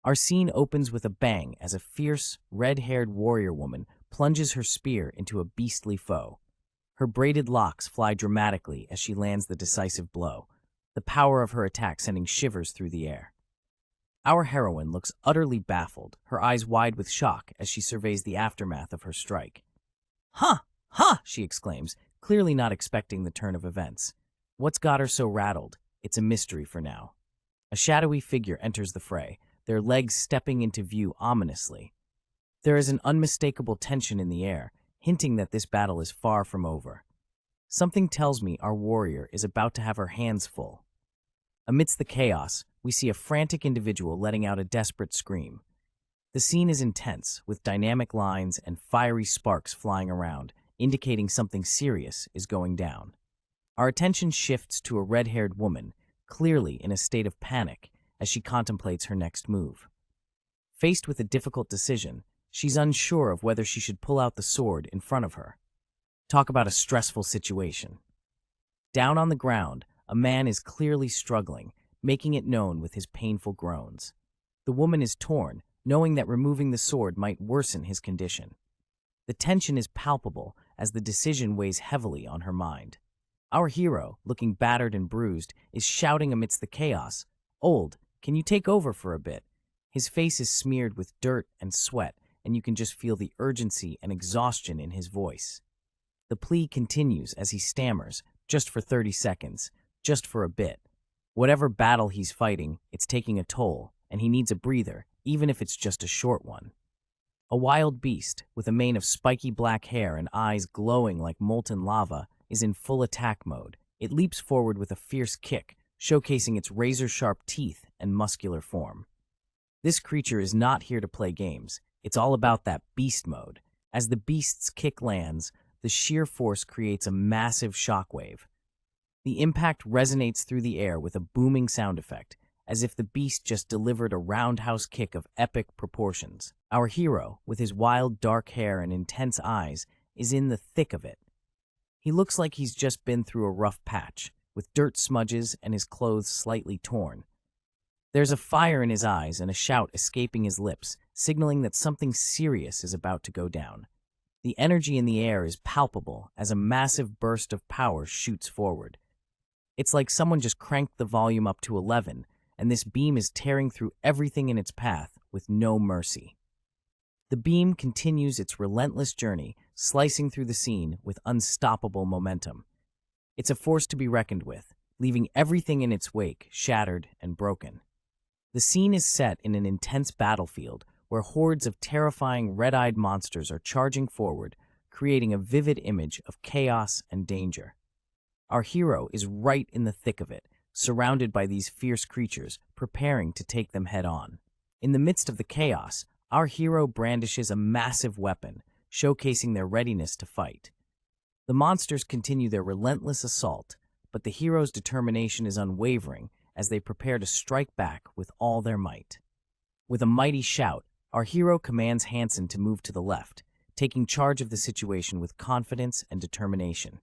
Our scene opens with a bang as a fierce, red-haired warrior woman plunges her spear into a beastly foe. Her braided locks fly dramatically as she lands the decisive blow, the power of her attack sending shivers through the air. Our heroine looks utterly baffled, her eyes wide with shock as she surveys the aftermath of her strike. "Huh! Huh!" she exclaims, clearly not expecting the turn of events. What's got her so rattled? It's a mystery for now. A shadowy figure enters the fray, their legs stepping into view ominously. There is an unmistakable tension in the air, hinting that this battle is far from over. Something tells me our warrior is about to have her hands full. Amidst the chaos, we see a frantic individual letting out a desperate scream. The scene is intense, with dynamic lines and fiery sparks flying around, indicating something serious is going down. Our attention shifts to a red-haired woman, clearly in a state of panic, as she contemplates her next move. Faced with a difficult decision, she's unsure of whether she should pull out the sword in front of her. Talk about a stressful situation. Down on the ground, a man is clearly struggling, making it known with his painful groans. The woman is torn, knowing that removing the sword might worsen his condition. The tension is palpable as the decision weighs heavily on her mind. Our hero, looking battered and bruised, is shouting amidst the chaos, "Old, can you take over for a bit?" His face is smeared with dirt and sweat, and you can just feel the urgency and exhaustion in his voice. The plea continues as he stammers, just for 30 seconds, just for a bit. Whatever battle he's fighting, it's taking a toll, and he needs a breather, even if it's just a short one. A wild beast, with a mane of spiky black hair and eyes glowing like molten lava, is in full attack mode. It leaps forward with a fierce kick, showcasing its razor-sharp teeth and muscular form. This creature is not here to play games. It's all about that beast mode. As the beast's kick lands, the sheer force creates a massive shockwave. The impact resonates through the air with a booming sound effect, as if the beast just delivered a roundhouse kick of epic proportions. Our hero, with his wild dark hair and intense eyes, is in the thick of it. He looks like he's just been through a rough patch, with dirt smudges and his clothes slightly torn. There's a fire in his eyes and a shout escaping his lips, signaling that something serious is about to go down. The energy in the air is palpable as a massive burst of power shoots forward. It's like someone just cranked the volume up to 11, and this beam is tearing through everything in its path with no mercy. The beam continues its relentless journey, slicing through the scene with unstoppable momentum. It's a force to be reckoned with, leaving everything in its wake shattered and broken. The scene is set in an intense battlefield where hordes of terrifying red-eyed monsters are charging forward, creating a vivid image of chaos and danger. Our hero is right in the thick of it, surrounded by these fierce creatures, preparing to take them head-on. In the midst of the chaos, our hero brandishes a massive weapon, showcasing their readiness to fight. The monsters continue their relentless assault, but the hero's determination is unwavering as they prepare to strike back with all their might. With a mighty shout, our hero commands Hansen to move to the left, taking charge of the situation with confidence and determination.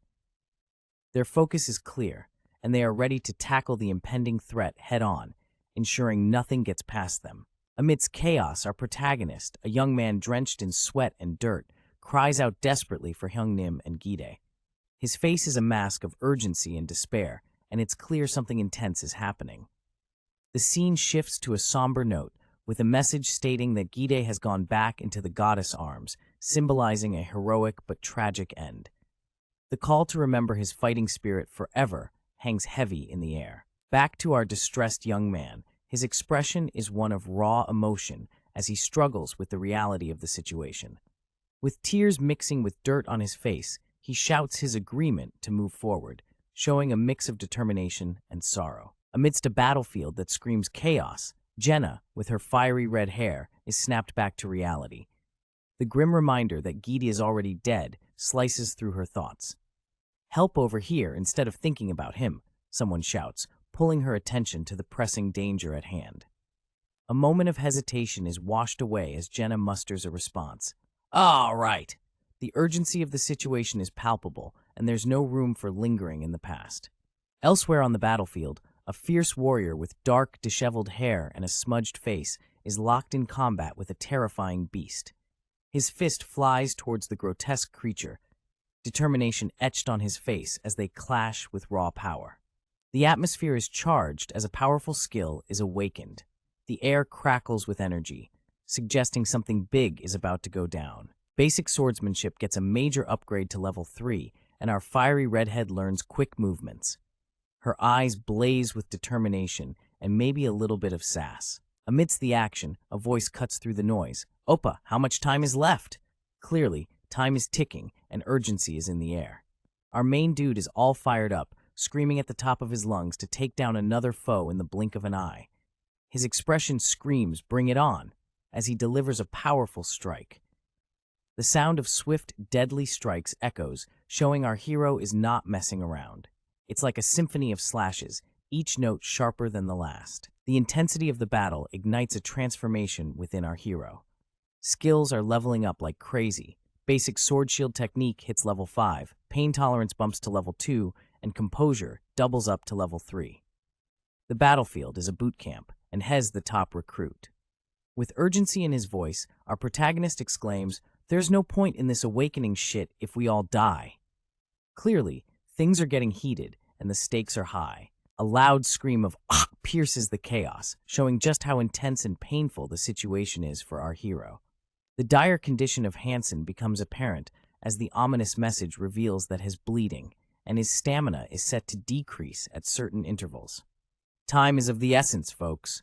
Their focus is clear, and they are ready to tackle the impending threat head-on, ensuring nothing gets past them. Amidst chaos, our protagonist, a young man drenched in sweat and dirt, cries out desperately for Hyungnim and Gide. His face is a mask of urgency and despair, and it's clear something intense is happening. The scene shifts to a somber note, with a message stating that Gide has gone back into the goddess arms, symbolizing a heroic but tragic end. The call to remember his fighting spirit forever hangs heavy in the air. Back to our distressed young man, his expression is one of raw emotion as he struggles with the reality of the situation. With tears mixing with dirt on his face, he shouts his agreement to move forward, showing a mix of determination and sorrow. Amidst a battlefield that screams chaos, Jenna, with her fiery red hair, is snapped back to reality. The grim reminder that Gide is already dead slices through her thoughts. "Help over here instead of thinking about him," someone shouts, pulling her attention to the pressing danger at hand. A moment of hesitation is washed away as Jenna musters a response. "All right." The urgency of the situation is palpable, and there's no room for lingering in the past. Elsewhere on the battlefield, a fierce warrior with dark, disheveled hair and a smudged face is locked in combat with a terrifying beast. His fist flies towards the grotesque creature, determination etched on his face as they clash with raw power. The atmosphere is charged as a powerful skill is awakened. The air crackles with energy, suggesting something big is about to go down. Basic swordsmanship gets a major upgrade to level 3, and our fiery redhead learns quick movements. Her eyes blaze with determination and maybe a little bit of sass. Amidst the action, a voice cuts through the noise. "Oppa, how much time is left?" Clearly, time is ticking and urgency is in the air. Our main dude is all fired up, screaming at the top of his lungs to take down another foe in the blink of an eye. His expression screams, "Bring it on," as he delivers a powerful strike. The sound of swift, deadly strikes echoes, showing our hero is not messing around. It's like a symphony of slashes, each note sharper than the last. The intensity of the battle ignites a transformation within our hero. Skills are leveling up like crazy. Basic sword shield technique hits level 5, pain tolerance bumps to level 2, and composure doubles up to level 3. The battlefield is a boot camp, and Hez the top recruit. With urgency in his voice, our protagonist exclaims, "There's no point in this awakening shit if we all die." Clearly, things are getting heated, and the stakes are high. A loud scream of "ah" pierces the chaos, showing just how intense and painful the situation is for our hero. The dire condition of Hansen becomes apparent as the ominous message reveals that he's bleeding, and his stamina is set to decrease at certain intervals. Time is of the essence, folks.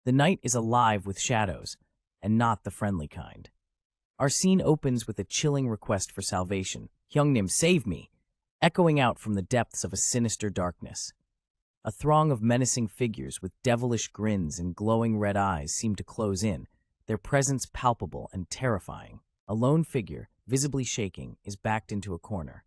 The night is alive with shadows, and not the friendly kind. Our scene opens with a chilling request for salvation. "Hyungnim, save me!" echoing out from the depths of a sinister darkness. A throng of menacing figures with devilish grins and glowing red eyes seem to close in, their presence palpable and terrifying. A lone figure, visibly shaking, is backed into a corner.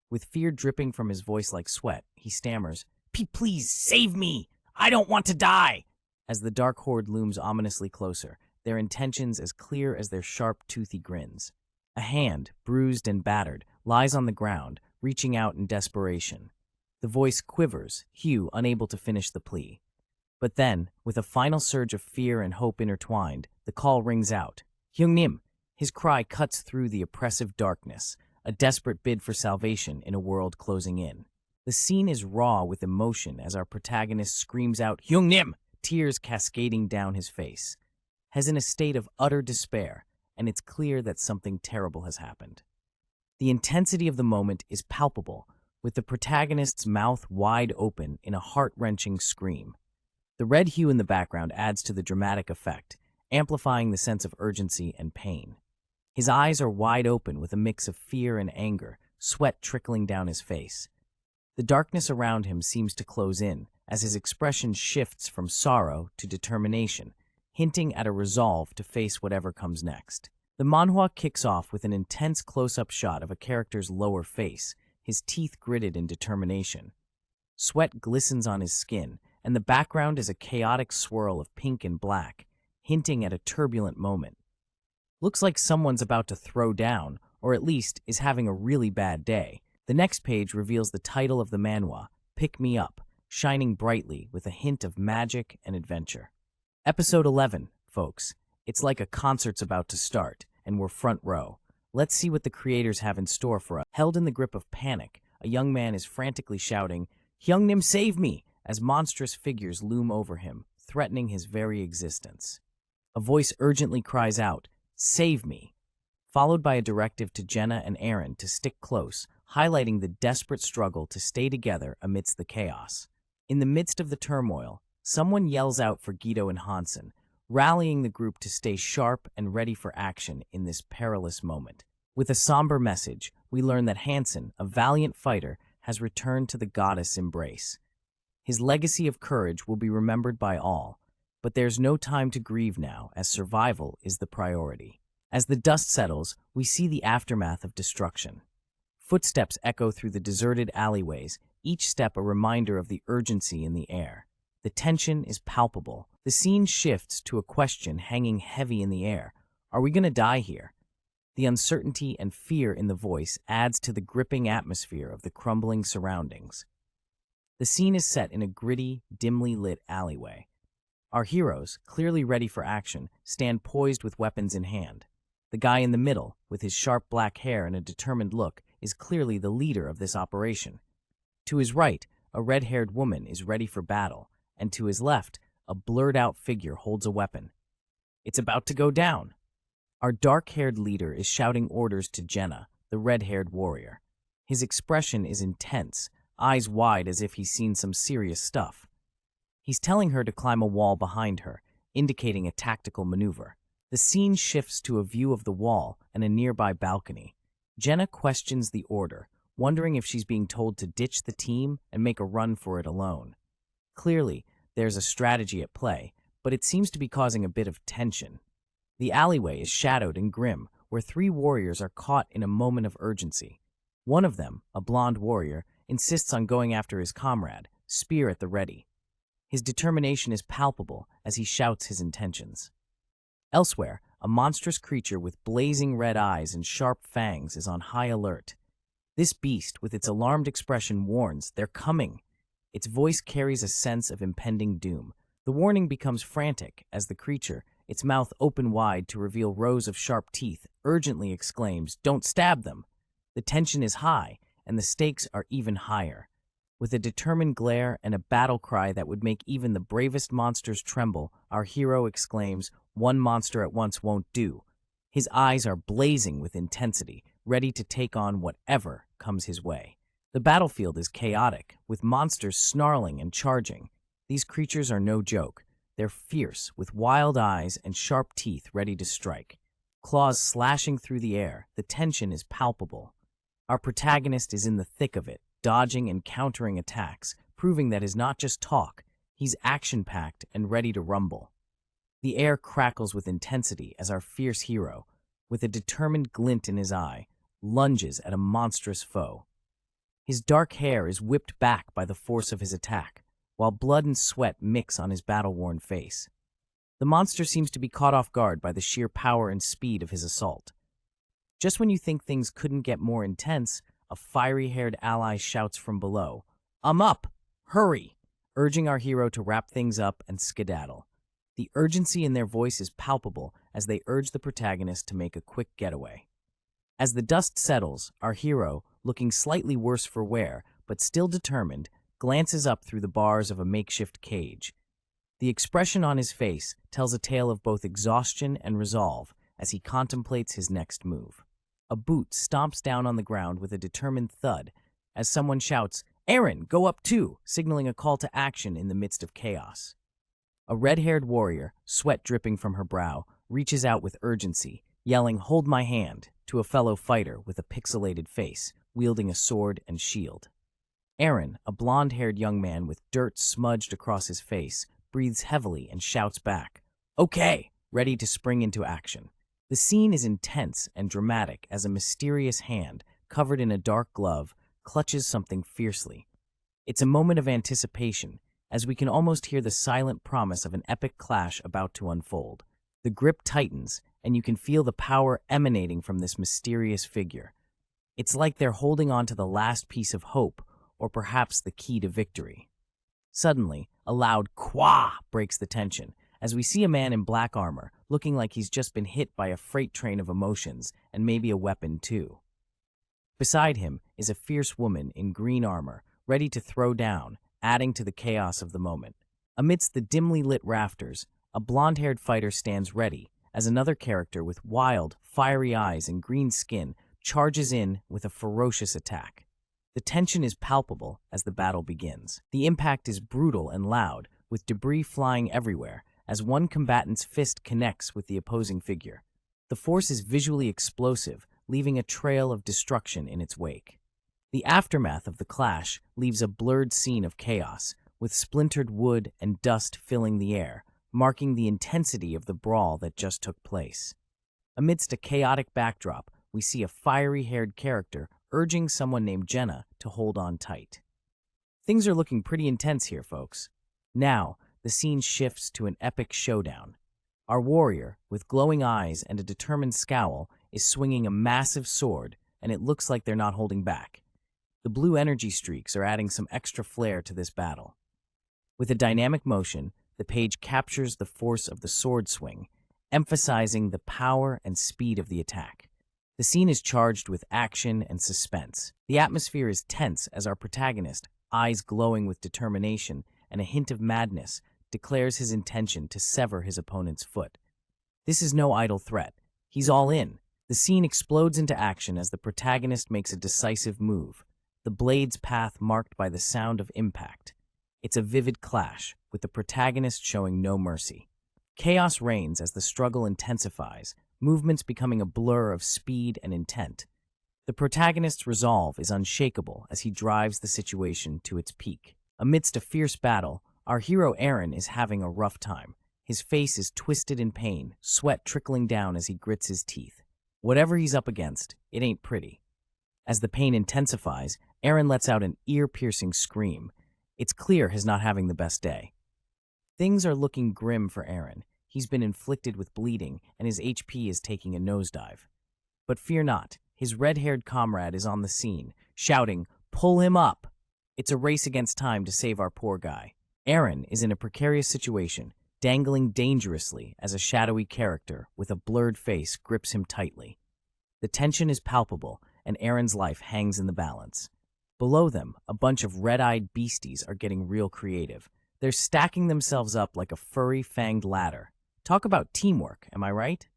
With fear dripping from his voice like sweat, he stammers, Please, save me! I don't want to die!" As the dark horde looms ominously closer, their intentions as clear as their sharp, toothy grins. A hand, bruised and battered, lies on the ground, reaching out in desperation. The voice quivers, Hugh unable to finish the plea. But then, with a final surge of fear and hope intertwined, the call rings out. "Hyungnim!" His cry cuts through the oppressive darkness, a desperate bid for salvation in a world closing in. The scene is raw with emotion as our protagonist screams out, "Hyungnim!" tears cascading down his face. He's in a state of utter despair, and it's clear that something terrible has happened. The intensity of the moment is palpable, with the protagonist's mouth wide open in a heart-wrenching scream. The red hue in the background adds to the dramatic effect, amplifying the sense of urgency and pain. His eyes are wide open with a mix of fear and anger, sweat trickling down his face. The darkness around him seems to close in, as his expression shifts from sorrow to determination, hinting at a resolve to face whatever comes next. The manhwa kicks off with an intense close-up shot of a character's lower face, his teeth gritted in determination. Sweat glistens on his skin, and the background is a chaotic swirl of pink and black, hinting at a turbulent moment. Looks like someone's about to throw down, or at least is having a really bad day. The next page reveals the title of the manhwa, Pick Me Up, shining brightly with a hint of magic and adventure. Episode 11, folks. It's like a concert's about to start, and we're front row. Let's see what the creators have in store for us. Held in the grip of panic, a young man is frantically shouting, "Hyungnim, save me!" as monstrous figures loom over him, threatening his very existence. A voice urgently cries out, "Save me!" followed by a directive to Jenna and Aaron to stick close, highlighting the desperate struggle to stay together amidst the chaos. In the midst of the turmoil, someone yells out for Guido and Hansen, rallying the group to stay sharp and ready for action in this perilous moment. With a somber message, we learn that Hansen, a valiant fighter, has returned to the goddess' embrace. His legacy of courage will be remembered by all, but there's no time to grieve now, as survival is the priority. As the dust settles, we see the aftermath of destruction. Footsteps echo through the deserted alleyways, each step a reminder of the urgency in the air. The tension is palpable. The scene shifts to a question hanging heavy in the air. Are we going to die here? The uncertainty and fear in the voice adds to the gripping atmosphere of the crumbling surroundings. The scene is set in a gritty, dimly lit alleyway. Our heroes, clearly ready for action, stand poised with weapons in hand. The guy in the middle, with his sharp black hair and a determined look, is clearly the leader of this operation. To his right, a red-haired woman is ready for battle, and to his left, a blurred-out figure holds a weapon. It's about to go down. Our dark-haired leader is shouting orders to Jenna, the red-haired warrior. His expression is intense, eyes wide as if he's seen some serious stuff. He's telling her to climb a wall behind her, indicating a tactical maneuver. The scene shifts to a view of the wall and a nearby balcony. Jenna questions the order, wondering if she's being told to ditch the team and make a run for it alone. Clearly, there's a strategy at play, but it seems to be causing a bit of tension. The alleyway is shadowed and grim, where three warriors are caught in a moment of urgency. One of them, a blonde warrior, insists on going after his comrade, spear at the ready. His determination is palpable as he shouts his intentions. Elsewhere, a monstrous creature with blazing red eyes and sharp fangs is on high alert. This beast, with its alarmed expression, warns, "They're coming." Its voice carries a sense of impending doom. The warning becomes frantic as the creature, its mouth open wide to reveal rows of sharp teeth, urgently exclaims, "Don't stab them!" The tension is high, and the stakes are even higher. With a determined glare and a battle cry that would make even the bravest monsters tremble, our hero exclaims, "One monster at once won't do." His eyes are blazing with intensity, ready to take on whatever comes his way. The battlefield is chaotic, with monsters snarling and charging. These creatures are no joke. They're fierce, with wild eyes and sharp teeth ready to strike. Claws slashing through the air, the tension is palpable. Our protagonist is in the thick of it, dodging and countering attacks, proving that he's not just talk, he's action-packed and ready to rumble. The air crackles with intensity as our fierce hero, with a determined glint in his eye, lunges at a monstrous foe. His dark hair is whipped back by the force of his attack, while blood and sweat mix on his battle-worn face. The monster seems to be caught off guard by the sheer power and speed of his assault. Just when you think things couldn't get more intense, a fiery-haired ally shouts from below, "I'm up! Hurry!" urging our hero to wrap things up and skedaddle. The urgency in their voice is palpable as they urge the protagonist to make a quick getaway. As the dust settles, our hero, looking slightly worse for wear, but still determined, glances up through the bars of a makeshift cage. The expression on his face tells a tale of both exhaustion and resolve as he contemplates his next move. A boot stomps down on the ground with a determined thud as someone shouts, "Aaron, go up too," signaling a call to action in the midst of chaos. A red-haired warrior, sweat dripping from her brow, reaches out with urgency, yelling, "Hold my hand," to a fellow fighter with a pixelated face, wielding a sword and shield. Aaron, a blonde-haired young man with dirt smudged across his face, breathes heavily and shouts back, "Okay," ready to spring into action. The scene is intense and dramatic as a mysterious hand, covered in a dark glove, clutches something fiercely. It's a moment of anticipation, as we can almost hear the silent promise of an epic clash about to unfold. The grip tightens, and you can feel the power emanating from this mysterious figure. It's like they're holding on to the last piece of hope, or perhaps the key to victory. Suddenly, a loud "Quah!" breaks the tension, as we see a man in black armor, looking like he's just been hit by a freight train of emotions, and maybe a weapon too. Beside him is a fierce woman in green armor, ready to throw down, adding to the chaos of the moment. Amidst the dimly lit rafters, a blonde-haired fighter stands ready, as another character with wild, fiery eyes and green skin charges in with a ferocious attack. The tension is palpable as the battle begins. The impact is brutal and loud, with debris flying everywhere, as one combatant's fist connects with the opposing figure. The force is visually explosive, leaving a trail of destruction in its wake. The aftermath of the clash leaves a blurred scene of chaos, with splintered wood and dust filling the air, marking the intensity of the brawl that just took place. Amidst a chaotic backdrop, we see a fiery-haired character urging someone named Jenna to hold on tight. Things are looking pretty intense here, folks. Now, the scene shifts to an epic showdown. Our warrior, with glowing eyes and a determined scowl, is swinging a massive sword, and it looks like they're not holding back. The blue energy streaks are adding some extra flair to this battle. With a dynamic motion, the page captures the force of the sword swing, emphasizing the power and speed of the attack. The scene is charged with action and suspense. The atmosphere is tense as our protagonist, eyes glowing with determination and a hint of madness, declares his intention to sever his opponent's foot. This is no idle threat. He's all in. The scene explodes into action as the protagonist makes a decisive move, the blade's path marked by the sound of impact. It's a vivid clash, with the protagonist showing no mercy. Chaos reigns as the struggle intensifies, movements becoming a blur of speed and intent. The protagonist's resolve is unshakable as he drives the situation to its peak. Amidst a fierce battle, our hero Eren is having a rough time. His face is twisted in pain, sweat trickling down as he grits his teeth. Whatever he's up against, it ain't pretty. As the pain intensifies, Eren lets out an ear-piercing scream. It's clear he's not having the best day. Things are looking grim for Eren. He's been inflicted with bleeding, and his HP is taking a nosedive. But fear not, his red-haired comrade is on the scene, shouting, "Pull him up!" It's a race against time to save our poor guy. Eren is in a precarious situation, dangling dangerously as a shadowy character with a blurred face grips him tightly. The tension is palpable, and Eren's life hangs in the balance. Below them, a bunch of red-eyed beasties are getting real creative. They're stacking themselves up like a furry, fanged ladder. Talk about teamwork, am I right?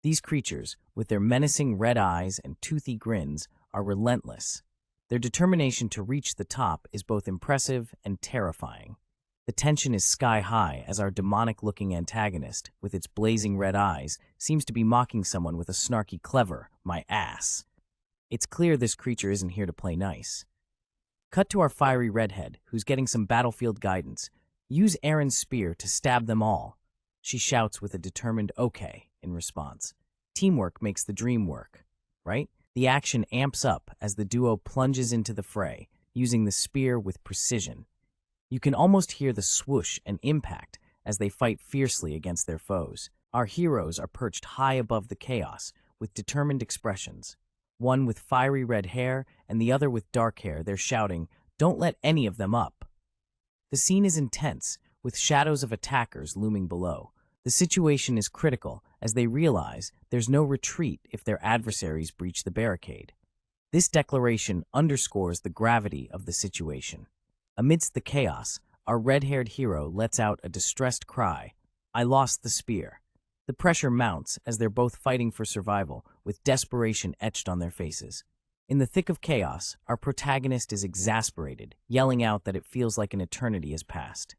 These creatures, with their menacing red eyes and toothy grins, are relentless. Their determination to reach the top is both impressive and terrifying. The tension is sky-high as our demonic-looking antagonist, with its blazing red eyes, seems to be mocking someone with a snarky clever, "my ass." It's clear this creature isn't here to play nice. Cut to our fiery redhead, who's getting some battlefield guidance. Use Eren's spear to stab them all. She shouts with a determined "okay" in response. Teamwork makes the dream work, right? The action amps up as the duo plunges into the fray, using the spear with precision. You can almost hear the swoosh and impact as they fight fiercely against their foes. Our heroes are perched high above the chaos, with determined expressions. One with fiery red hair and the other with dark hair, they're shouting, "Don't let any of them up." The scene is intense, with shadows of attackers looming below. The situation is critical as they realize there's no retreat if their adversaries breach the barricade. This declaration underscores the gravity of the situation. Amidst the chaos, our red-haired hero lets out a distressed cry, "I lost the spear." The pressure mounts as they're both fighting for survival, with desperation etched on their faces. In the thick of chaos, our protagonist is exasperated, yelling out that it feels like an eternity has passed.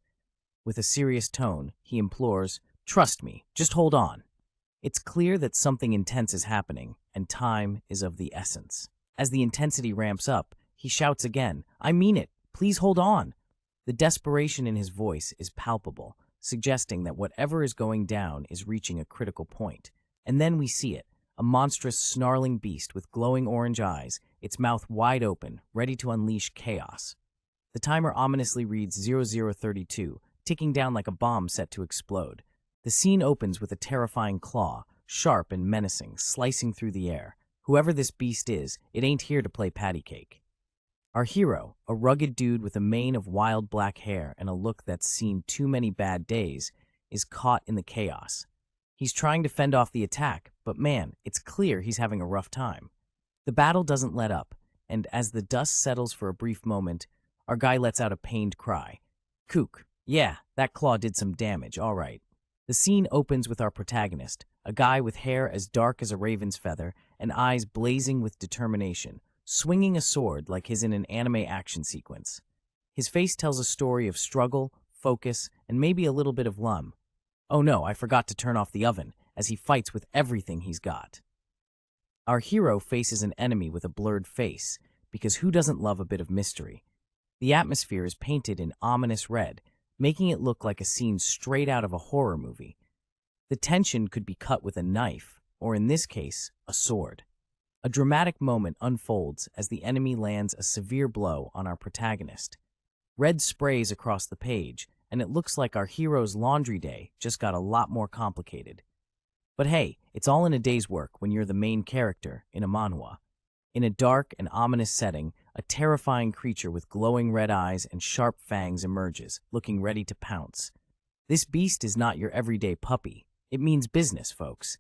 With a serious tone, he implores, "Trust me, just hold on." It's clear that something intense is happening, and time is of the essence. As the intensity ramps up, he shouts again, "I mean it, please hold on." The desperation in his voice is palpable, suggesting that whatever is going down is reaching a critical point. And then we see it, a monstrous snarling beast with glowing orange eyes, its mouth wide open, ready to unleash chaos. The timer ominously reads 0032, ticking down like a bomb set to explode. The scene opens with a terrifying claw, sharp and menacing, slicing through the air. Whoever this beast is, it ain't here to play patty cake. Our hero, a rugged dude with a mane of wild black hair and a look that's seen too many bad days, is caught in the chaos. He's trying to fend off the attack, but man, it's clear he's having a rough time. The battle doesn't let up, and as the dust settles for a brief moment, our guy lets out a pained cry. "Kook, yeah, that claw did some damage, all right." The scene opens with our protagonist, a guy with hair as dark as a raven's feather and eyes blazing with determination, swinging a sword like he's in an anime action sequence. His face tells a story of struggle, focus, and maybe a little bit of lum. Oh no, I forgot to turn off the oven, as he fights with everything he's got. Our hero faces an enemy with a blurred face, because who doesn't love a bit of mystery? The atmosphere is painted in ominous red, making it look like a scene straight out of a horror movie. The tension could be cut with a knife, or in this case, a sword. A dramatic moment unfolds as the enemy lands a severe blow on our protagonist. Red sprays across the page, and it looks like our hero's laundry day just got a lot more complicated. But hey, it's all in a day's work when you're the main character in a manhwa. In a dark and ominous setting, a terrifying creature with glowing red eyes and sharp fangs emerges, looking ready to pounce. This beast is not your everyday puppy. It means business, folks.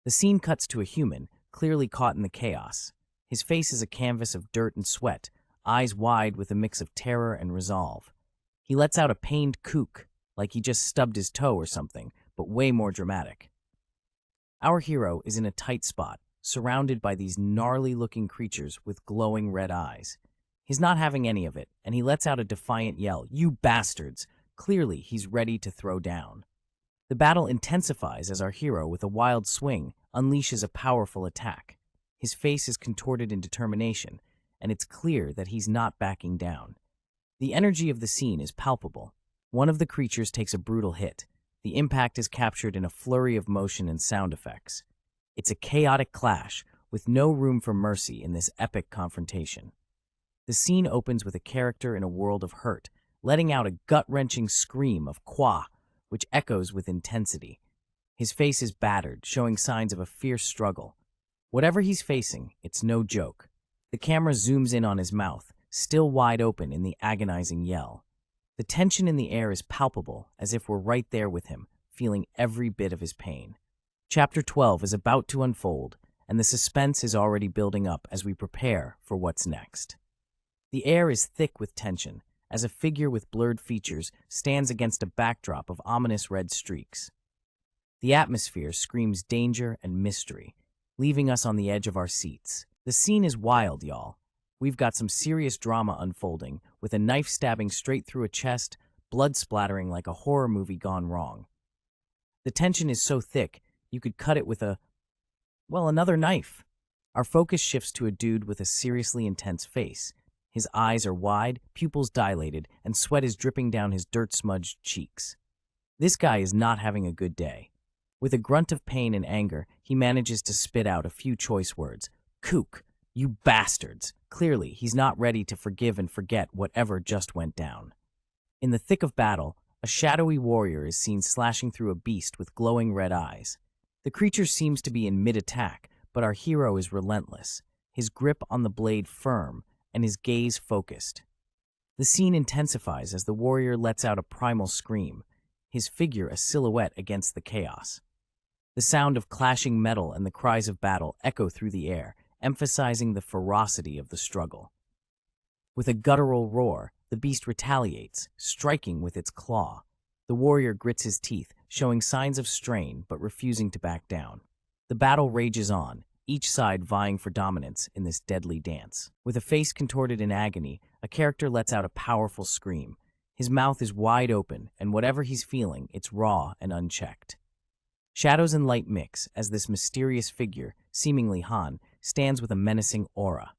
The scene cuts to a human, clearly caught in the chaos. His face is a canvas of dirt and sweat, eyes wide with a mix of terror and resolve. He lets out a pained kook, like he just stubbed his toe or something, but way more dramatic. Our hero is in a tight spot, surrounded by these gnarly-looking creatures with glowing red eyes. He's not having any of it, and he lets out a defiant yell, "You bastards!" Clearly, he's ready to throw down. The battle intensifies as our hero, with a wild swing, unleashes a powerful attack. His face is contorted in determination, and it's clear that he's not backing down. The energy of the scene is palpable. One of the creatures takes a brutal hit. The impact is captured in a flurry of motion and sound effects. It's a chaotic clash, with no room for mercy in this epic confrontation. The scene opens with a character in a world of hurt, letting out a gut-wrenching scream of "Qua," which echoes with intensity. His face is battered, showing signs of a fierce struggle. Whatever he's facing, it's no joke. The camera zooms in on his mouth, still wide open in the agonizing yell. The tension in the air is palpable, as if we're right there with him, feeling every bit of his pain. Chapter 12 is about to unfold, and the suspense is already building up as we prepare for what's next. The air is thick with tension, as a figure with blurred features stands against a backdrop of ominous red streaks. The atmosphere screams danger and mystery, leaving us on the edge of our seats. The scene is wild, y'all. We've got some serious drama unfolding, with a knife stabbing straight through a chest, blood splattering like a horror movie gone wrong. The tension is so thick, you could cut it with another knife. Our focus shifts to a dude with a seriously intense face. His eyes are wide, pupils dilated, and sweat is dripping down his dirt-smudged cheeks. This guy is not having a good day. With a grunt of pain and anger, he manages to spit out a few choice words. "Kook, you bastards." Clearly, he's not ready to forgive and forget whatever just went down. In the thick of battle, a shadowy warrior is seen slashing through a beast with glowing red eyes. The creature seems to be in mid-attack, but our hero is relentless, his grip on the blade firm, and his gaze focused. The scene intensifies as the warrior lets out a primal scream, his figure a silhouette against the chaos. The sound of clashing metal and the cries of battle echo through the air, emphasizing the ferocity of the struggle. With a guttural roar, the beast retaliates, striking with its claw. The warrior grits his teeth, showing signs of strain but refusing to back down. The battle rages on, each side vying for dominance in this deadly dance. With a face contorted in agony, a character lets out a powerful scream. His mouth is wide open, and whatever he's feeling, it's raw and unchecked. Shadows and light mix as this mysterious figure, seemingly Han, stands with a menacing aura.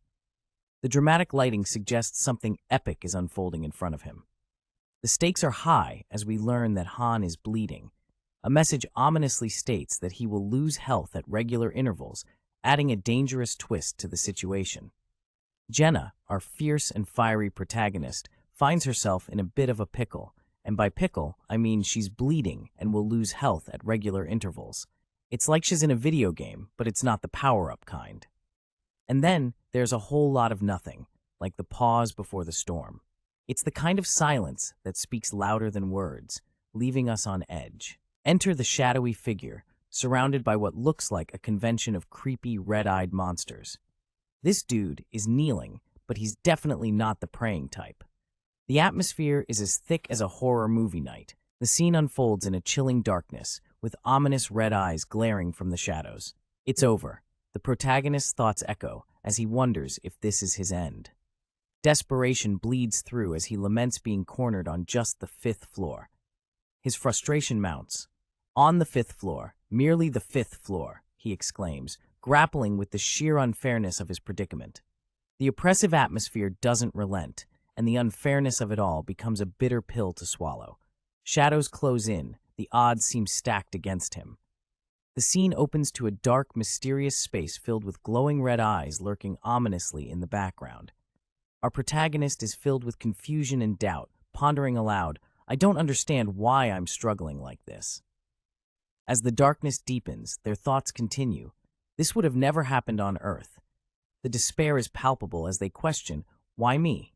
The dramatic lighting suggests something epic is unfolding in front of him. The stakes are high as we learn that Han is bleeding. A message ominously states that he will lose health at regular intervals, adding a dangerous twist to the situation. Jenna, our fierce and fiery protagonist, finds herself in a bit of a pickle, and by pickle, I mean she's bleeding and will lose health at regular intervals. It's like she's in a video game, but it's not the power-up kind. And then there's a whole lot of nothing, like the pause before the storm. It's the kind of silence that speaks louder than words, leaving us on edge. Enter the shadowy figure, surrounded by what looks like a convention of creepy, red-eyed monsters. This dude is kneeling, but he's definitely not the praying type. The atmosphere is as thick as a horror movie night. The scene unfolds in a chilling darkness, with ominous red eyes glaring from the shadows. It's over. The protagonist's thoughts echo as he wonders if this is his end. Desperation bleeds through as he laments being cornered on just the 5th floor. His frustration mounts. "On the 5th floor, merely the 5th floor," he exclaims, grappling with the sheer unfairness of his predicament. The oppressive atmosphere doesn't relent, and the unfairness of it all becomes a bitter pill to swallow. Shadows close in, the odds seem stacked against him. The scene opens to a dark, mysterious space filled with glowing red eyes lurking ominously in the background. Our protagonist is filled with confusion and doubt, pondering aloud, "I don't understand why I'm struggling like this." As the darkness deepens, their thoughts continue. This would have never happened on Earth. The despair is palpable as they question, "Why me?"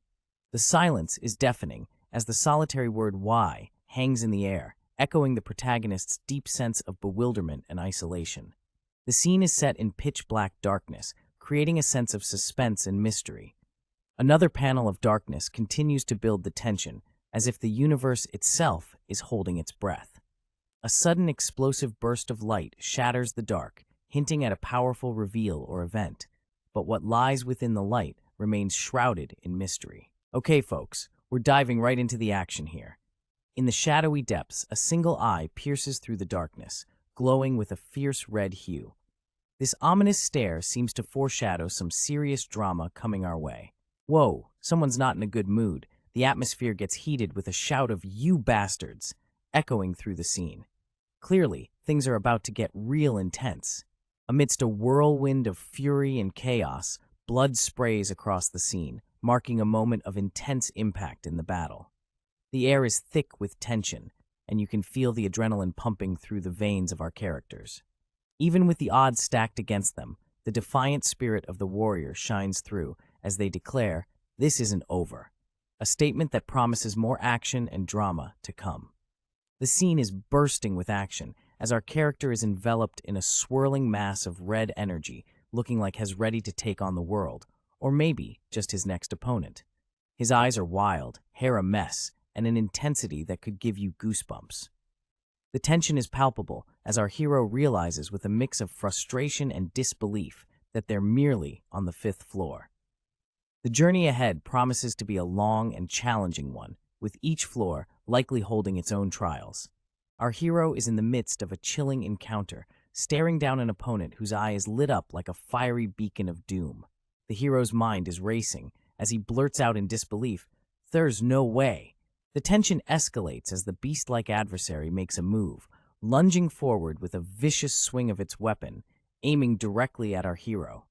The silence is deafening as the solitary word "why" hangs in the air, echoing the protagonist's deep sense of bewilderment and isolation. The scene is set in pitch-black darkness, creating a sense of suspense and mystery. Another panel of darkness continues to build the tension, as if the universe itself is holding its breath. A sudden explosive burst of light shatters the dark, hinting at a powerful reveal or event, but what lies within the light remains shrouded in mystery. Okay, folks, we're diving right into the action here. In the shadowy depths, a single eye pierces through the darkness, glowing with a fierce red hue. This ominous stare seems to foreshadow some serious drama coming our way. Whoa, someone's not in a good mood. The atmosphere gets heated with a shout of "You bastards!" echoing through the scene. Clearly, things are about to get real intense. Amidst a whirlwind of fury and chaos, blood sprays across the scene, marking a moment of intense impact in the battle. The air is thick with tension, and you can feel the adrenaline pumping through the veins of our characters. Even with the odds stacked against them, the defiant spirit of the warrior shines through as they declare, "This isn't over," a statement that promises more action and drama to come. The scene is bursting with action as our character is enveloped in a swirling mass of red energy, looking like he's ready to take on the world, or maybe just his next opponent. His eyes are wild, hair a mess, and an intensity that could give you goosebumps. The tension is palpable as our hero realizes with a mix of frustration and disbelief that they're merely on the 5th floor. The journey ahead promises to be a long and challenging one, with each floor likely holding its own trials. Our hero is in the midst of a chilling encounter, staring down an opponent whose eye is lit up like a fiery beacon of doom. The hero's mind is racing as he blurts out in disbelief, "There's no way." The tension escalates as the beast-like adversary makes a move, lunging forward with a vicious swing of its weapon, aiming directly at our hero.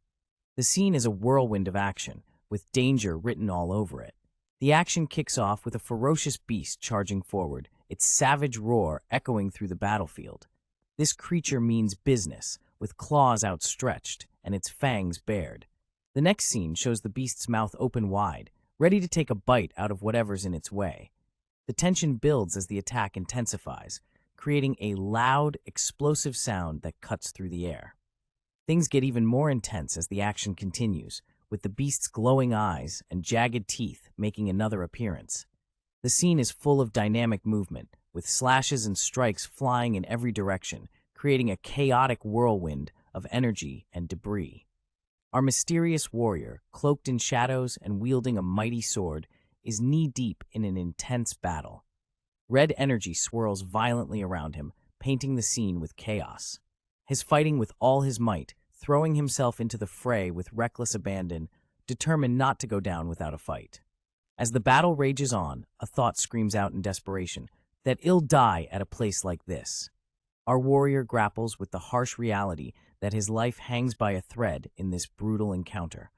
The scene is a whirlwind of action, with danger written all over it. The action kicks off with a ferocious beast charging forward, its savage roar echoing through the battlefield. This creature means business, with claws outstretched and its fangs bared. The next scene shows the beast's mouth open wide, ready to take a bite out of whatever's in its way. The tension builds as the attack intensifies, creating a loud, explosive sound that cuts through the air. Things get even more intense as the action continues, with the beast's glowing eyes and jagged teeth making another appearance. The scene is full of dynamic movement, with slashes and strikes flying in every direction, creating a chaotic whirlwind of energy and debris. Our mysterious warrior, cloaked in shadows and wielding a mighty sword, is knee-deep in an intense battle. Red energy swirls violently around him, painting the scene with chaos. He's fighting with all his might, throwing himself into the fray with reckless abandon, determined not to go down without a fight. As the battle rages on, a thought screams out in desperation, that he'll die at a place like this. Our warrior grapples with the harsh reality that his life hangs by a thread in this brutal encounter,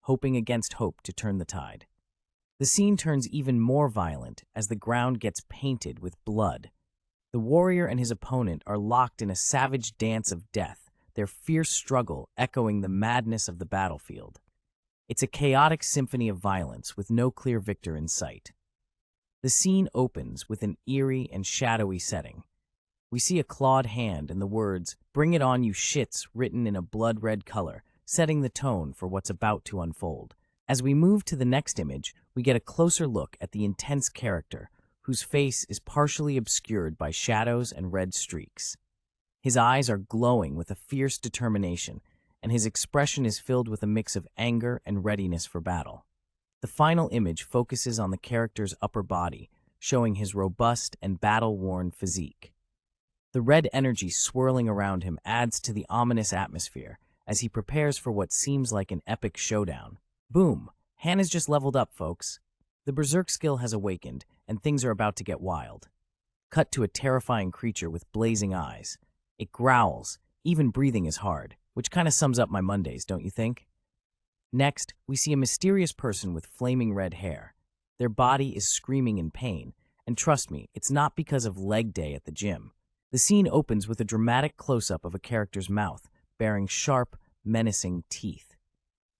hoping against hope to turn the tide. The scene turns even more violent as the ground gets painted with blood. The warrior and his opponent are locked in a savage dance of death, their fierce struggle echoing the madness of the battlefield. It's a chaotic symphony of violence with no clear victor in sight. The scene opens with an eerie and shadowy setting. We see a clawed hand and the words, "Bring it on, you shits," written in a blood-red color, setting the tone for what's about to unfold. As we move to the next image, we get a closer look at the intense character, whose face is partially obscured by shadows and red streaks. His eyes are glowing with a fierce determination, and his expression is filled with a mix of anger and readiness for battle. The final image focuses on the character's upper body, showing his robust and battle-worn physique. The red energy swirling around him adds to the ominous atmosphere as he prepares for what seems like an epic showdown. Boom! Han has just leveled up, folks. The Berserk skill has awakened, and things are about to get wild. Cut to a terrifying creature with blazing eyes. It growls, even breathing is hard, which kind of sums up my Mondays, don't you think? Next, we see a mysterious person with flaming red hair. Their body is screaming in pain, and trust me, it's not because of leg day at the gym. The scene opens with a dramatic close-up of a character's mouth, bearing sharp, menacing teeth.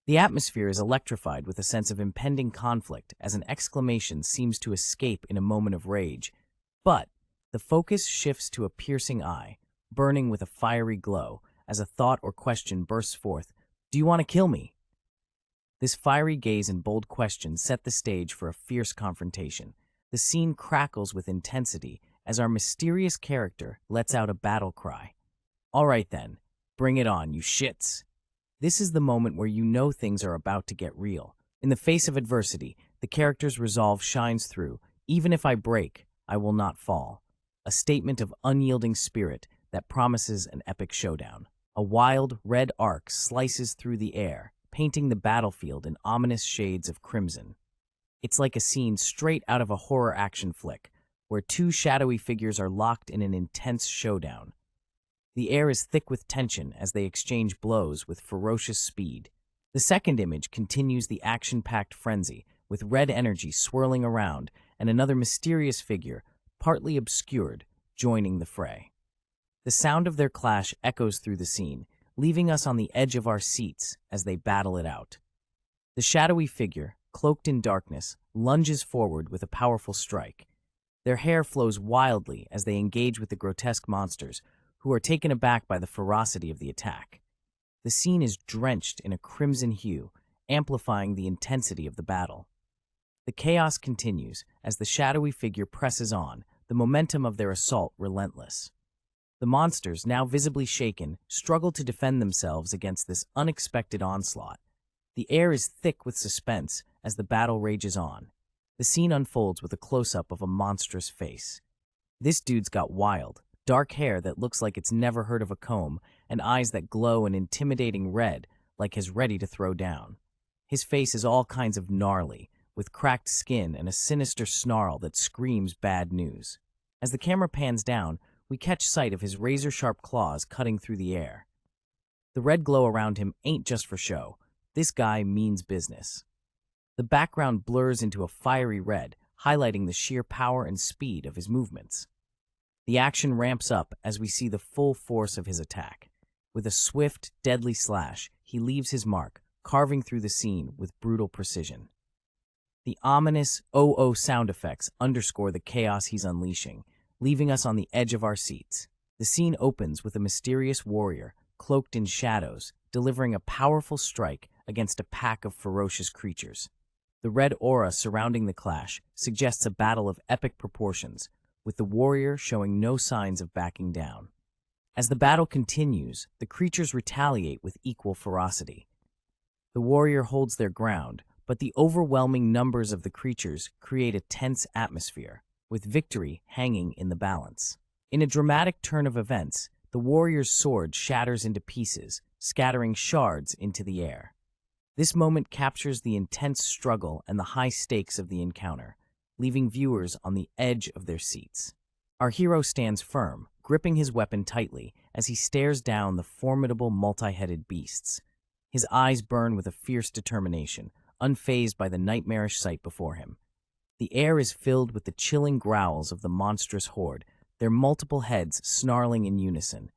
The atmosphere is electrified with a sense of impending conflict as an exclamation seems to escape in a moment of rage. But The focus shifts to a piercing eye, burning with a fiery glow, as a thought or question bursts forth. Do you want to kill me? This fiery gaze and bold question set the stage for a fierce confrontation. The scene crackles with intensity as our mysterious character lets out a battle cry. All right then, bring it on, you shits. This is the moment where you know things are about to get real. In the face of adversity, the character's resolve shines through. Even if I break, I will not fall. A statement of unyielding spirit that promises an epic showdown. A wild, red arc slices through the air, painting the battlefield in ominous shades of crimson. It's like a scene straight out of a horror action flick, where two shadowy figures are locked in an intense showdown. The air is thick with tension as they exchange blows with ferocious speed. The second image continues the action-packed frenzy, with red energy swirling around and another mysterious figure, partly obscured, joining the fray. The sound of their clash echoes through the scene, leaving us on the edge of our seats as they battle it out. The shadowy figure, cloaked in darkness, lunges forward with a powerful strike. Their hair flows wildly as they engage with the grotesque monsters, who are taken aback by the ferocity of the attack. The scene is drenched in a crimson hue, amplifying the intensity of the battle. The chaos continues as the shadowy figure presses on, the momentum of their assault relentless. The monsters, now visibly shaken, struggle to defend themselves against this unexpected onslaught. The air is thick with suspense as the battle rages on. The scene unfolds with a close-up of a monstrous face. This dude's got wild, dark hair that looks like it's never heard of a comb, and eyes that glow an intimidating red, like he's ready to throw down. His face is all kinds of gnarly, with cracked skin and a sinister snarl that screams bad news. As the camera pans down, we catch sight of his razor-sharp claws cutting through the air. The red glow around him ain't just for show. This guy means business. The background blurs into a fiery red, highlighting the sheer power and speed of his movements. The action ramps up as we see the full force of his attack. With a swift, deadly slash, he leaves his mark, carving through the scene with brutal precision. The ominous "oh-oh" sound effects underscore the chaos he's unleashing, leaving us on the edge of our seats. The scene opens with a mysterious warrior, cloaked in shadows, delivering a powerful strike against a pack of ferocious creatures. The red aura surrounding the clash suggests a battle of epic proportions, with the warrior showing no signs of backing down. As the battle continues, the creatures retaliate with equal ferocity. The warrior holds their ground, but the overwhelming numbers of the creatures create a tense atmosphere, with victory hanging in the balance. In a dramatic turn of events, the warrior's sword shatters into pieces, scattering shards into the air. This moment captures the intense struggle and the high stakes of the encounter, leaving viewers on the edge of their seats. Our hero stands firm, gripping his weapon tightly as he stares down the formidable multi-headed beasts. His eyes burn with a fierce determination, unfazed by the nightmarish sight before him. The air is filled with the chilling growls of the monstrous horde, their multiple heads snarling in unison.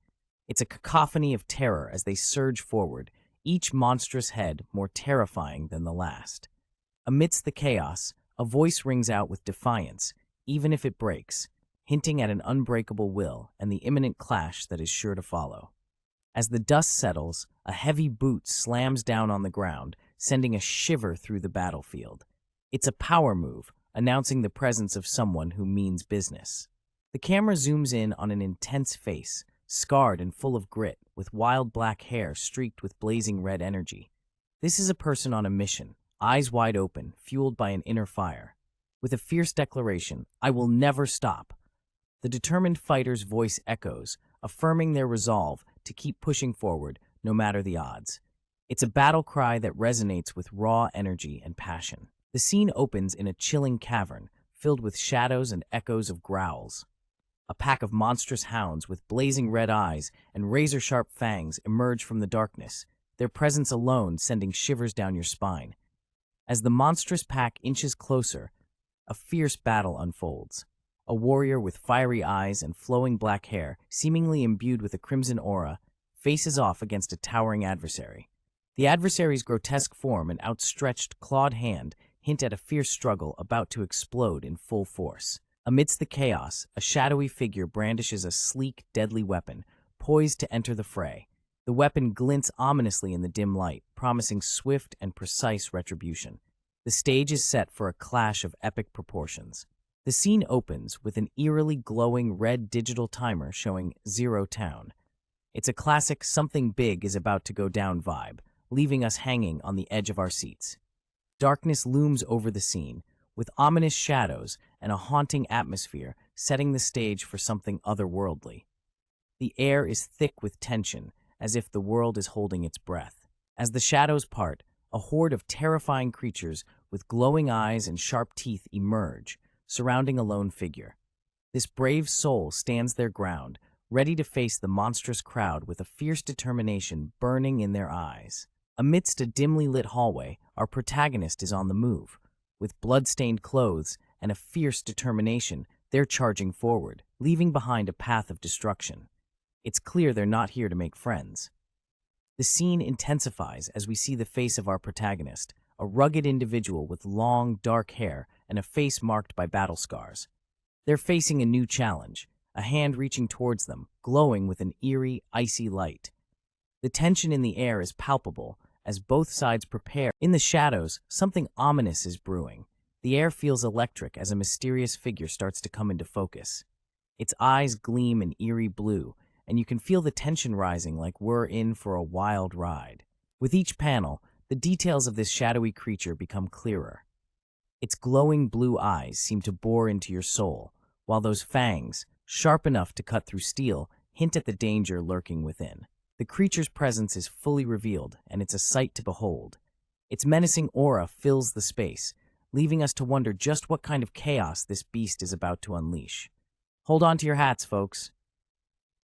It's a cacophony of terror as they surge forward, each monstrous head more terrifying than the last. Amidst the chaos, a voice rings out with defiance, even if it breaks, hinting at an unbreakable will and the imminent clash that is sure to follow. As the dust settles, a heavy boot slams down on the ground, sending a shiver through the battlefield. It's a power move, announcing the presence of someone who means business. The camera zooms in on an intense face, scarred and full of grit, with wild black hair streaked with blazing red energy. This is a person on a mission, eyes wide open, fueled by an inner fire. With a fierce declaration, "I will never stop," the determined fighter's voice echoes, affirming their resolve to keep pushing forward, no matter the odds. It's a battle cry that resonates with raw energy and passion. The scene opens in a chilling cavern, filled with shadows and echoes of growls. A pack of monstrous hounds with blazing red eyes and razor-sharp fangs emerge from the darkness, their presence alone sending shivers down your spine. As the monstrous pack inches closer, a fierce battle unfolds. A warrior with fiery eyes and flowing black hair, seemingly imbued with a crimson aura, faces off against a towering adversary. The adversary's grotesque form and outstretched, clawed hand hint at a fierce struggle about to explode in full force. Amidst the chaos, a shadowy figure brandishes a sleek, deadly weapon, poised to enter the fray. The weapon glints ominously in the dim light, promising swift and precise retribution. The stage is set for a clash of epic proportions. The scene opens with an eerily glowing red digital timer showing Zero Town. It's a classic something big is about to go down vibe, leaving us hanging on the edge of our seats. Darkness looms over the scene, with ominous shadows and a haunting atmosphere setting the stage for something otherworldly. The air is thick with tension, as if the world is holding its breath. As the shadows part, a horde of terrifying creatures with glowing eyes and sharp teeth emerge, surrounding a lone figure. This brave soul stands their ground, ready to face the monstrous crowd with a fierce determination burning in their eyes. Amidst a dimly lit hallway, our protagonist is on the move. With blood-stained clothes and a fierce determination, they're charging forward, leaving behind a path of destruction. It's clear they're not here to make friends. The scene intensifies as we see the face of our protagonist, a rugged individual with long, dark hair and a face marked by battle scars. They're facing a new challenge, a hand reaching towards them, glowing with an eerie, icy light. The tension in the air is palpable as both sides prepare. In the shadows, something ominous is brewing. The air feels electric as a mysterious figure starts to come into focus. Its eyes gleam an eerie blue, and you can feel the tension rising like we're in for a wild ride. With each panel, the details of this shadowy creature become clearer. Its glowing blue eyes seem to bore into your soul, while those fangs, sharp enough to cut through steel, hint at the danger lurking within. The creature's presence is fully revealed, and it's a sight to behold. Its menacing aura fills the space, leaving us to wonder just what kind of chaos this beast is about to unleash. Hold on to your hats, folks.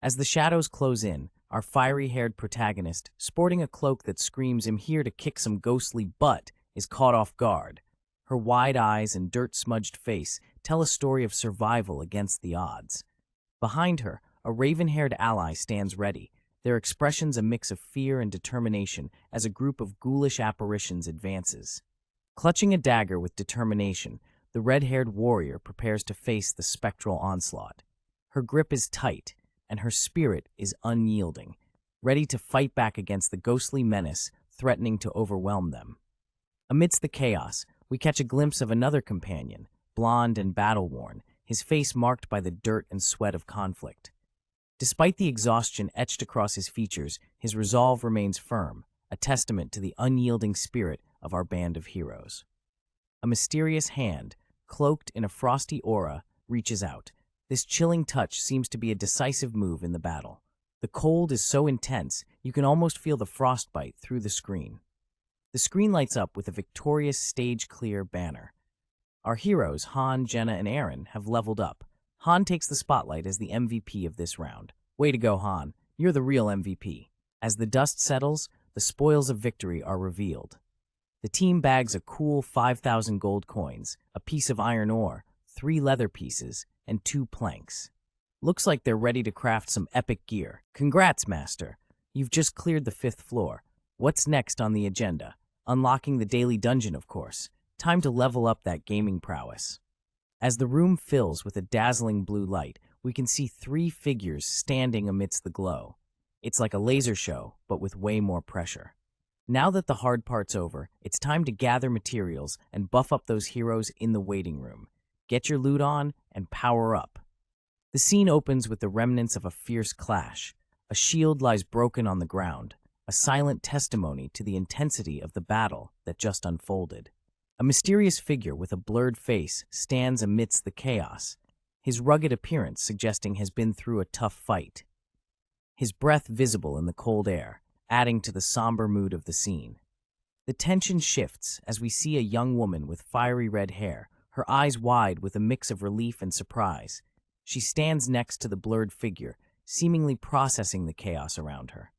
As the shadows close in, our fiery-haired protagonist, sporting a cloak that screams "I'm here to kick some ghostly butt," is caught off guard. Her wide eyes and dirt-smudged face tell a story of survival against the odds. Behind her, a raven-haired ally stands ready, their expressions a mix of fear and determination as a group of ghoulish apparitions advances. Clutching a dagger with determination, the red-haired warrior prepares to face the spectral onslaught. Her grip is tight, and her spirit is unyielding, ready to fight back against the ghostly menace threatening to overwhelm them. Amidst the chaos, we catch a glimpse of another companion, blonde and battle-worn, his face marked by the dirt and sweat of conflict. Despite the exhaustion etched across his features, his resolve remains firm, a testament to the unyielding spirit of our band of heroes. A mysterious hand, cloaked in a frosty aura, reaches out. This chilling touch seems to be a decisive move in the battle. The cold is so intense, you can almost feel the frostbite through the screen. The screen lights up with a victorious stage-clear banner. Our heroes, Han, Jenna, and Aaron, have leveled up. Han takes the spotlight as the MVP of this round. Way to go, Han. You're the real MVP. As the dust settles, the spoils of victory are revealed. The team bags a cool 5,000 gold coins, a piece of iron ore, 3 leather pieces, and 2 planks. Looks like they're ready to craft some epic gear. Congrats, Master. You've just cleared the 5th floor. What's next on the agenda? Unlocking the daily dungeon, of course. Time to level up that gaming prowess. As the room fills with a dazzling blue light, we can see 3 figures standing amidst the glow. It's like a laser show, but with way more pressure. Now that the hard part's over, it's time to gather materials and buff up those heroes in the waiting room. Get your loot on and power up. The scene opens with the remnants of a fierce clash. A shield lies broken on the ground, a silent testimony to the intensity of the battle that just unfolded. A mysterious figure with a blurred face stands amidst the chaos, his rugged appearance suggesting he has been through a tough fight. His breath visible in the cold air, adding to the somber mood of the scene. The tension shifts as we see a young woman with fiery red hair, her eyes wide with a mix of relief and surprise. She stands next to the blurred figure, seemingly processing the chaos around her.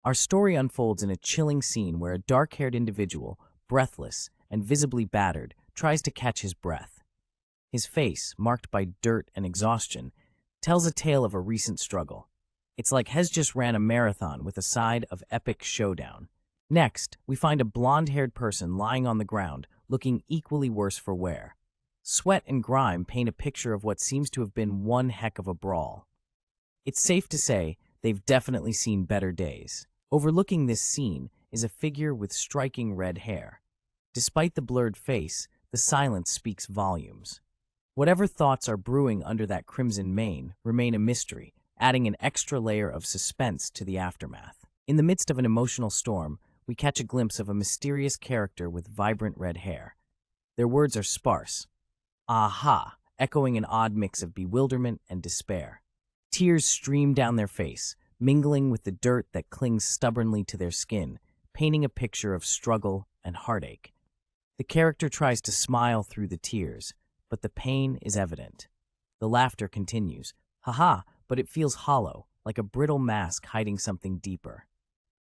Our story unfolds in a chilling scene where a dark-haired individual, breathless and visibly battered, tries to catch his breath. His face, marked by dirt and exhaustion, tells a tale of a recent struggle. It's like Hez just ran a marathon with a side of epic showdown. Next, we find a blonde-haired person lying on the ground, looking equally worse for wear. Sweat and grime paint a picture of what seems to have been one heck of a brawl. It's safe to say they've definitely seen better days. Overlooking this scene is a figure with striking red hair. Despite the blurred face, the silence speaks volumes. Whatever thoughts are brewing under that crimson mane remain a mystery, adding an extra layer of suspense to the aftermath. In the midst of an emotional storm, we catch a glimpse of a mysterious character with vibrant red hair. Their words are sparse. Aha, echoing an odd mix of bewilderment and despair. Tears stream down their face, mingling with the dirt that clings stubbornly to their skin, painting a picture of struggle and heartache. The character tries to smile through the tears, but the pain is evident. The laughter continues. Haha, but it feels hollow, like a brittle mask hiding something deeper.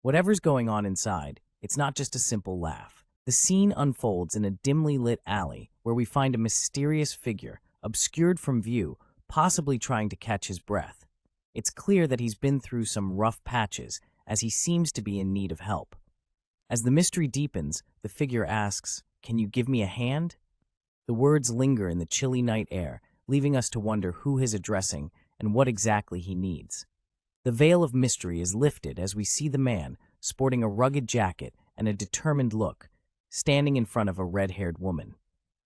Whatever's going on inside, it's not just a simple laugh. The scene unfolds in a dimly lit alley where we find a mysterious figure, obscured from view, possibly trying to catch his breath. It's clear that he's been through some rough patches, as he seems to be in need of help. As the mystery deepens, the figure asks, "Can you give me a hand?" The words linger in the chilly night air, leaving us to wonder who he's addressing and what exactly he needs. The veil of mystery is lifted as we see the man, sporting a rugged jacket and a determined look, standing in front of a red-haired woman.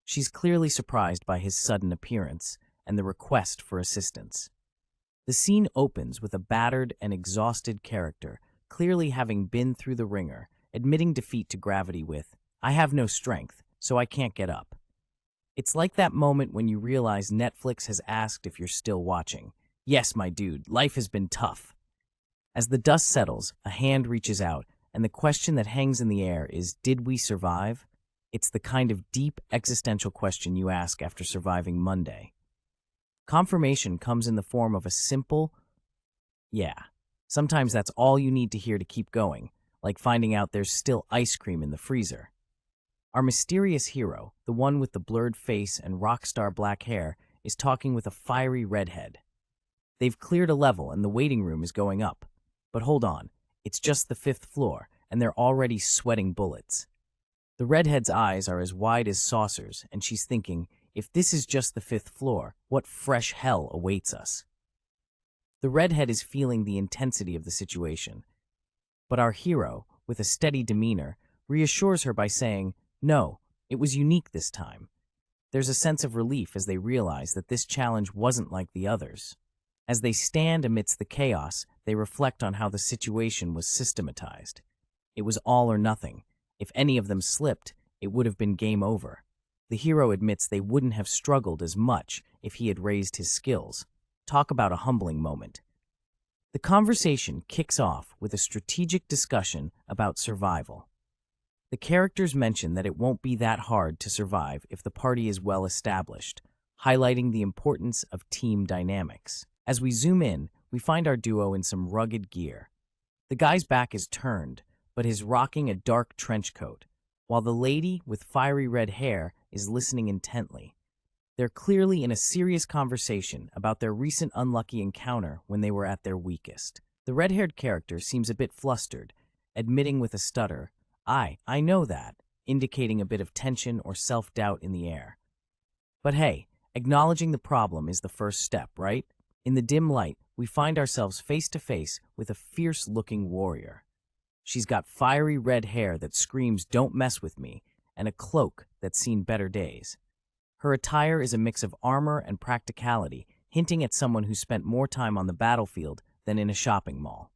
She's clearly surprised by his sudden appearance and the request for assistance. The scene opens with a battered and exhausted character, clearly having been through the ringer, admitting defeat to gravity with, "I have no strength, so I can't get up." It's like that moment when you realize Netflix has asked if you're still watching. Yes, my dude, life has been tough. As the dust settles, a hand reaches out, and the question that hangs in the air is, did we survive? It's the kind of deep existential question you ask after surviving Monday. Confirmation comes in the form of a simple, "yeah." Sometimes that's all you need to hear to keep going, like finding out there's still ice cream in the freezer. Our mysterious hero, the one with the blurred face and rock star black hair, is talking with a fiery redhead. They've cleared a level and the waiting room is going up. But hold on, it's just the 5th floor, and they're already sweating bullets. The redhead's eyes are as wide as saucers, and she's thinking, if this is just the 5th floor, what fresh hell awaits us? The redhead is feeling the intensity of the situation. But our hero, with a steady demeanor, reassures her by saying, "No, it was unique this time." There's a sense of relief as they realize that this challenge wasn't like the others. As they stand amidst the chaos, they reflect on how the situation was systematized. It was all or nothing. If any of them slipped, it would have been game over. The hero admits they wouldn't have struggled as much if he had raised his skills. Talk about a humbling moment. The conversation kicks off with a strategic discussion about survival. The characters mention that it won't be that hard to survive if the party is well established, highlighting the importance of team dynamics. As we zoom in, we find our duo in some rugged gear. The guy's back is turned, but is rocking a dark trench coat, while the lady with fiery red hair is listening intently. They're clearly in a serious conversation about their recent unlucky encounter when they were at their weakest. The red-haired character seems a bit flustered, admitting with a stutter, I know that," indicating a bit of tension or self-doubt in the air. But hey, acknowledging the problem is the first step, right? In the dim light, we find ourselves face to face with a fierce-looking warrior. She's got fiery red hair that screams, "Don't mess with me," and a cloak that's seen better days. Her attire is a mix of armor and practicality, hinting at someone who spent more time on the battlefield than in a shopping mall.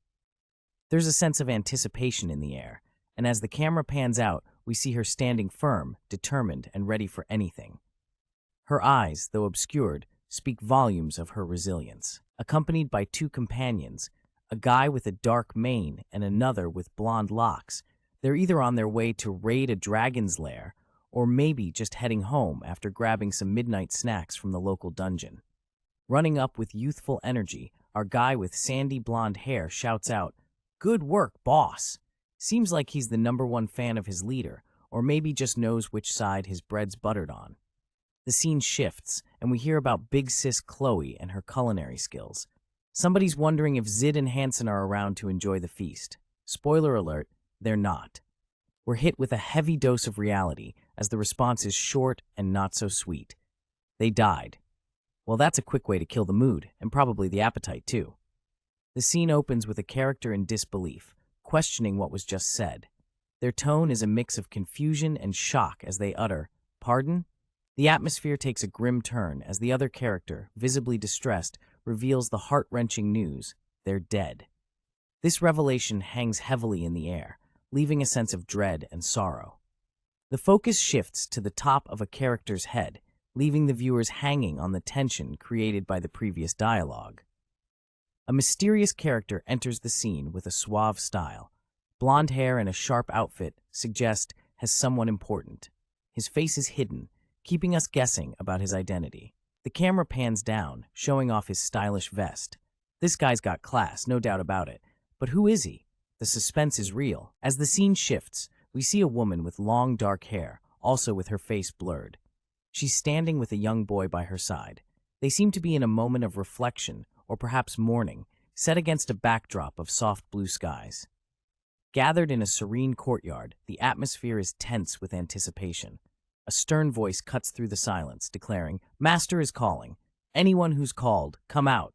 There's a sense of anticipation in the air, and as the camera pans out, we see her standing firm, determined, and ready for anything. Her eyes, though obscured, speak volumes of her resilience. Accompanied by 2 companions, a guy with a dark mane and another with blonde locks, they're either on their way to raid a dragon's lair or maybe just heading home after grabbing some midnight snacks from the local dungeon. Running up with youthful energy, our guy with sandy blonde hair shouts out, "Good work, boss!" Seems like he's the #1 fan of his leader, or maybe just knows which side his bread's buttered on. The scene shifts, and we hear about big sis Chloe and her culinary skills. Somebody's wondering if Zid and Hansen are around to enjoy the feast. Spoiler alert, they're not. We're hit with a heavy dose of reality, as the response is short and not so sweet. They died. Well, that's a quick way to kill the mood, and probably the appetite, too. The scene opens with a character in disbelief, questioning what was just said. Their tone is a mix of confusion and shock as they utter, "Pardon?" The atmosphere takes a grim turn as the other character, visibly distressed, reveals the heart-wrenching news: they're dead. This revelation hangs heavily in the air, leaving a sense of dread and sorrow. The focus shifts to the top of a character's head, leaving the viewers hanging on the tension created by the previous dialogue. A mysterious character enters the scene with a suave style. Blonde hair and a sharp outfit suggest has someone important. His face is hidden, keeping us guessing about his identity. The camera pans down, showing off his stylish vest. This guy's got class, no doubt about it. But who is he? The suspense is real. As the scene shifts, we see a woman with long dark hair, also with her face blurred. She's standing with a young boy by her side. They seem to be in a moment of reflection, or perhaps mourning, set against a backdrop of soft blue skies. Gathered in a serene courtyard, the atmosphere is tense with anticipation. A stern voice cuts through the silence, declaring, "Master is calling. Anyone who's called, come out."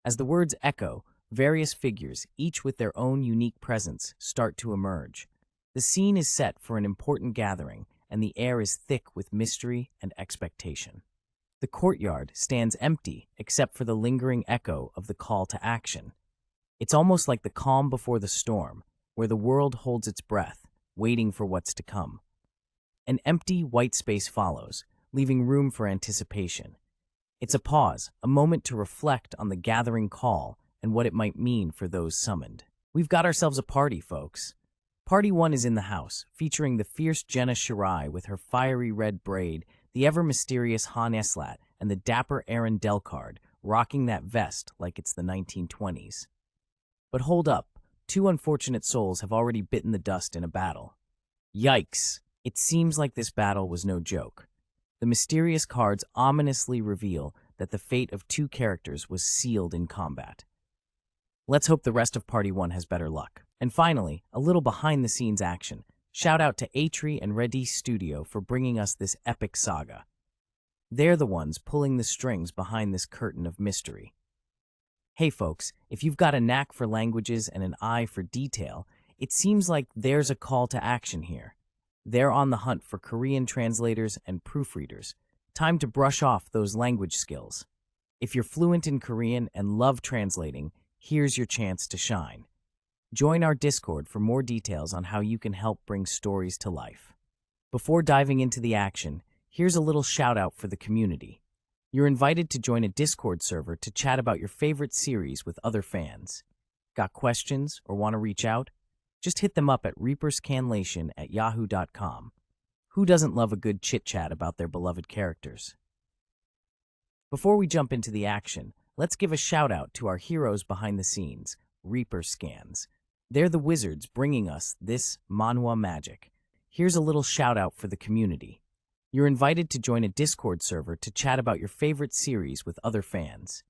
As the words echo, various figures, each with their own unique presence, start to emerge. The scene is set for an important gathering, and the air is thick with mystery and expectation. The courtyard stands empty except for the lingering echo of the call to action. It's almost like the calm before the storm, where the world holds its breath, waiting for what's to come. An empty white space follows, leaving room for anticipation. It's a pause, a moment to reflect on the gathering call and what it might mean for those summoned. We've got ourselves a party, folks. Party 1 is in the house, featuring the fierce Jenna Shirai with her fiery red braid, the ever-mysterious Han Eslat, and the dapper Aaron Delcard, rocking that vest like it's the 1920s. But hold up, 2 unfortunate souls have already bitten the dust in a battle. Yikes! It seems like this battle was no joke. The mysterious cards ominously reveal that the fate of 2 characters was sealed in combat. Let's hope the rest of Party 1 has better luck. And finally, a little behind-the-scenes action. Shout out to Atri and Redis Studio for bringing us this epic saga. They're the ones pulling the strings behind this curtain of mystery. Hey folks, if you've got a knack for languages and an eye for detail, it seems like there's a call to action here. They're on the hunt for Korean translators and proofreaders. Time to brush off those language skills. If you're fluent in Korean and love translating, here's your chance to shine. Join our Discord for more details on how you can help bring stories to life. Before diving into the action, here's a little shout out for the community. You're invited to join a Discord server to chat about your favorite series with other fans. Got questions or want to reach out? Just hit them up at reaperscanlation@yahoo.com. Who doesn't love a good chit-chat about their beloved characters? Before we jump into the action, let's give a shout-out to our heroes behind the scenes, Reaper Scans. They're the wizards bringing us this Manhwa magic. Here's a little shout-out for the community. You're invited to join a Discord server to chat about your favorite series with other fans.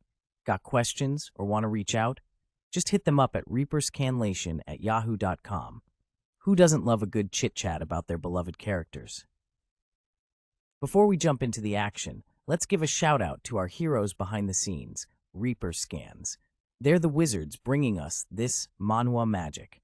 Got questions or want to reach out? Just hit them up at reaperscanlation@yahoo.com. Who doesn't love a good chit-chat about their beloved characters? Before we jump into the action, let's give a shout-out to our heroes behind the scenes, Reaper Scans. They're the wizards bringing us this Manhwa magic.